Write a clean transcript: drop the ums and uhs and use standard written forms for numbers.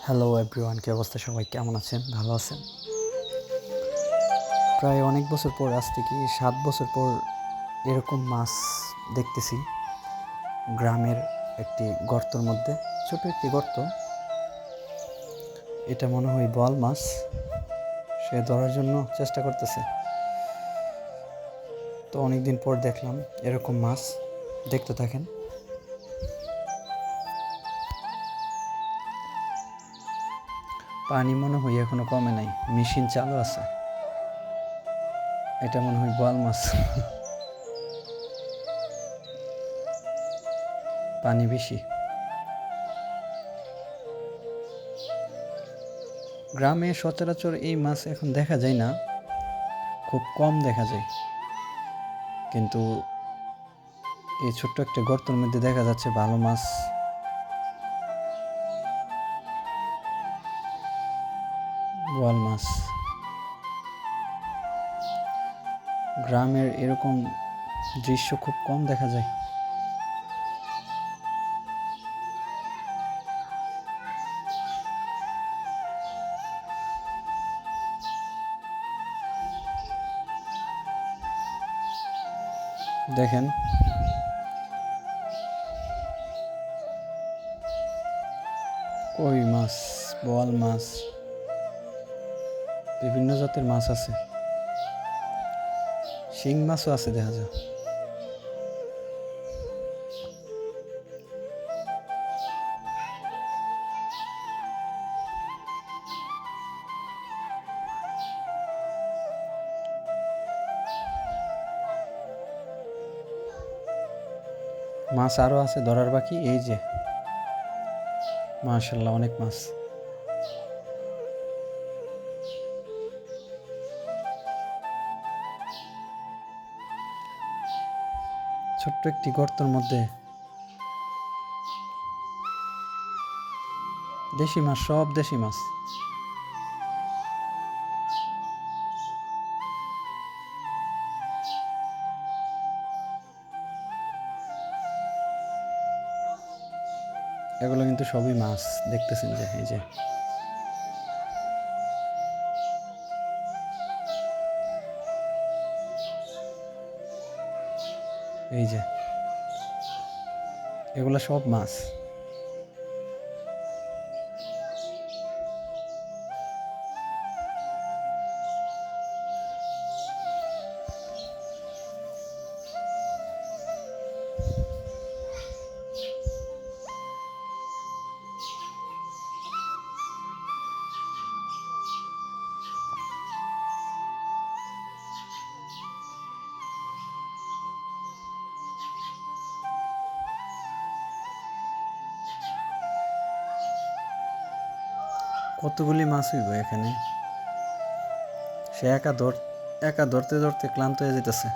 Hello everyone, কি অবস্থা? সবাই কেমন আছেন? ভালো আছেন? প্রায় অনেক বছর পর, আজ থেকে 7 বছর পর এরকম মাছ দেখতেছি গ্রামের একটি গর্তর মধ্যে। ছোট একটি গর্ত, এটা মনে হয় বোয়াল মাছ। সে ধরার জন্য চেষ্টা করতেছে। তো অনেকদিন পর দেখলাম এরকম মাছ। দেখতে থাকেন। পানি মনে হয় এখনো কমে নাই, মেশিন চালু আছে। এটা মনে হয় বোয়াল মাছ। পানি বেশি। গ্রামে সচরাচর এই মাছ এখন দেখা যায় না, খুব কম দেখা যায়। কিন্তু এই ছোট্ট একটা গর্তের মধ্যে দেখা যাচ্ছে ভালো মাছ। বোয়াল মাছ। গ্রামের এরকম দৃশ্য খুব কম দেখা যায়। দেখেন, কই মাছ, বোয়াল মাছ, বিভিন্ন জাতের মাছ আছে। শিং মাছও আছে দেখা যায়। মাছ আরও আছে ধরার বাকি। এই যে মাশাআল্লাহ, অনেক মাছ। ছোট্ট একটি গর্তের মধ্যে দেশি মাছ, সব দেশি মাছ। এগুলো কিন্তু সবই মাছ। দেখতেছেন যে এই যে এগুলো সব মাছ। কতগুলি মাছ হইব এখানে। সে একা ধরতে ধরতে ক্লান্ত হয়ে যেতেছে।